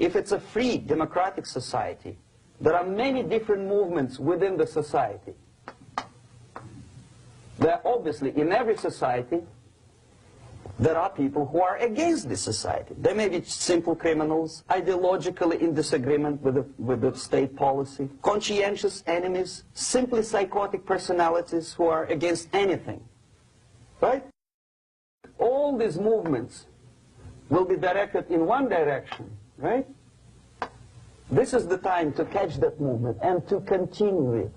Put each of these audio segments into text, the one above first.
if it's a free, democratic society, there are many different movements within the society. There are obviously, in every society, there are people who are against this society. They may be simple criminals, ideologically in disagreement with the state policy, conscientious enemies, simply psychotic personalities who are against anything. Right? All these movements will be directed in one direction, right? This is the time to catch that movement and to continue it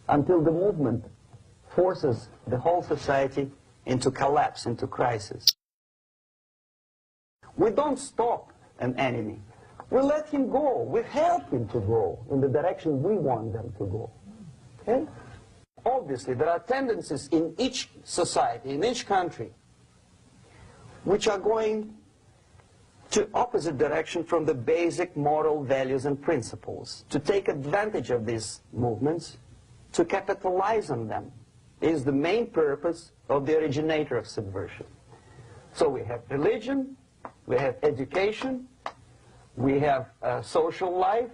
until the movement forces the whole society into collapse, into crisis. We don't stop an enemy. We let him go. We help him to go in the direction we want them to go. Okay? Obviously, there are tendencies in each society, in each country, which are going to opposite direction from the basic moral values and principles. To take advantage of these movements, to capitalize on them, is the main purpose of the originator of subversion. So we have religion, we have education, we have social life,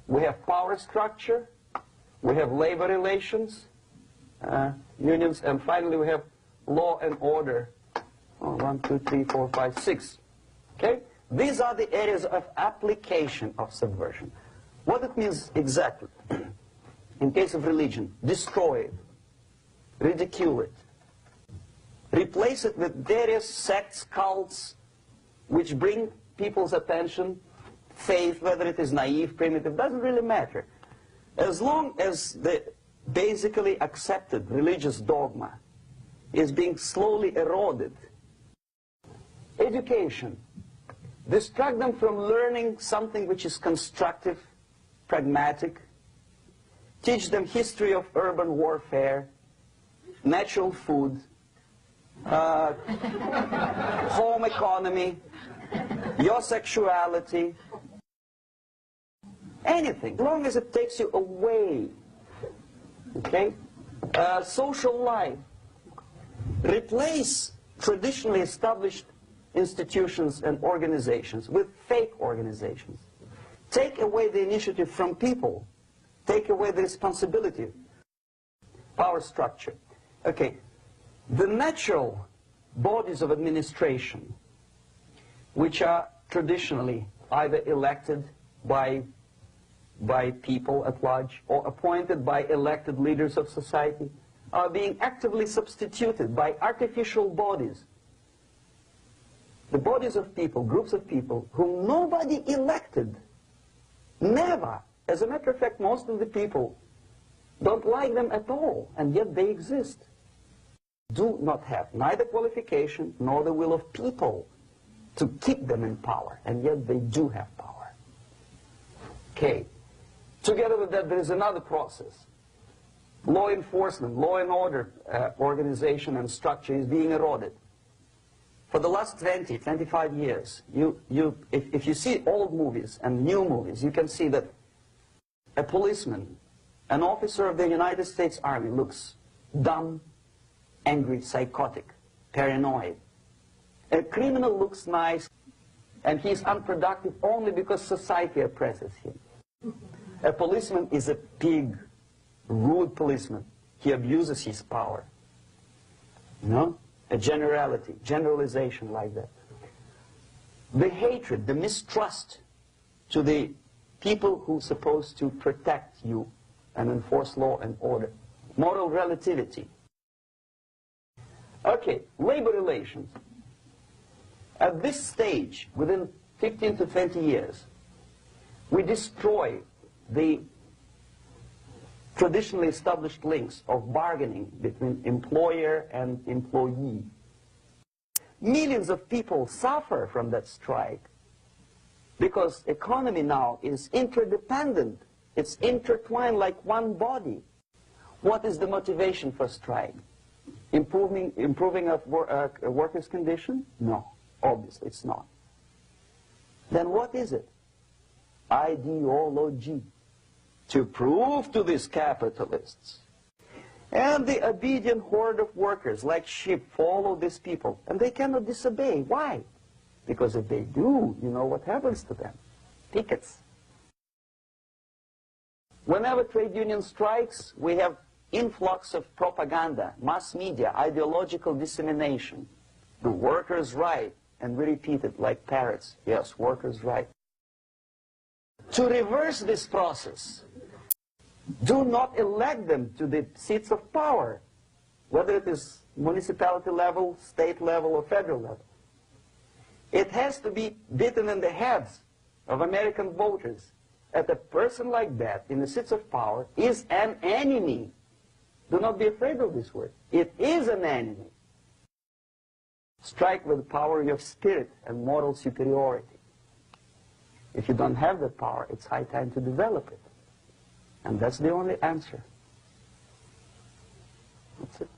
we have power structure, we have labor relations, unions, and finally we have law and order. 1, 2, 3, 4, 5, 6. Okay? These are the areas of application of subversion. What it means exactly? In case of religion, destroy it, ridicule it, replace it with various sects, cults, which bring people's attention, faith, whether it is naive, primitive, doesn't really matter. As long as the basically accepted religious dogma is being slowly eroded. Education, distract them from learning something which is constructive, pragmatic. Teach them history of urban warfare, natural food, home economy, your sexuality, anything, as long as it takes you away, okay? Social life, replace traditionally established institutions and organizations with fake organizations. Take away the initiative from people. Take away the responsibility. Power structure. Okay, the natural bodies of administration, which are traditionally either elected by people at large or appointed by elected leaders of society, are being actively substituted by artificial bodies. The bodies of people, groups of people, whom nobody elected. Never. As a matter of fact, most of the people don't like them at all, and yet they exist. Do not have neither qualification nor the will of people to keep them in power, and yet they do have power. Okay. Together with that, there is another process. Law enforcement, law and order organization and structure is being eroded. For the last 20, 25 years, if you see old movies and new movies, you can see that a policeman, an officer of the United States Army, looks dumb, angry, psychotic, paranoid. A criminal looks nice, and he's unproductive only because society oppresses him. A policeman is a pig, rude policeman. He abuses his power. You know? A generality, generalization like that. The hatred, the mistrust to the people who are supposed to protect you and enforce law and order. Moral relativity. Okay, labor relations. At this stage, within 15 to 20 years, we destroy the traditionally established links of bargaining between employer and employee. Millions of people suffer from that strike because economy now is interdependent. It's intertwined like one body. What is the motivation for strike? Improving of a workers' condition? No, obviously it's not. Then what is it? Ideology. To prove to these capitalists. And the obedient horde of workers, like sheep, follow these people. And they cannot disobey. Why? Because if they do, you know what happens to them. Pickets. Whenever trade union strikes, we have influx of propaganda, mass media, ideological dissemination. The workers' right, and we repeat it like parrots. Yes, workers' right. To reverse this process, do not elect them to the seats of power, whether it is municipality level, state level, or federal level. It has to be beaten in the heads of American voters that a person like that in the seats of power is an enemy. Do not be afraid of this word. It is an enemy. Strike with the power of spirit and moral superiority. If you don't have that power, it's high time to develop it. And that's the only answer. That's it.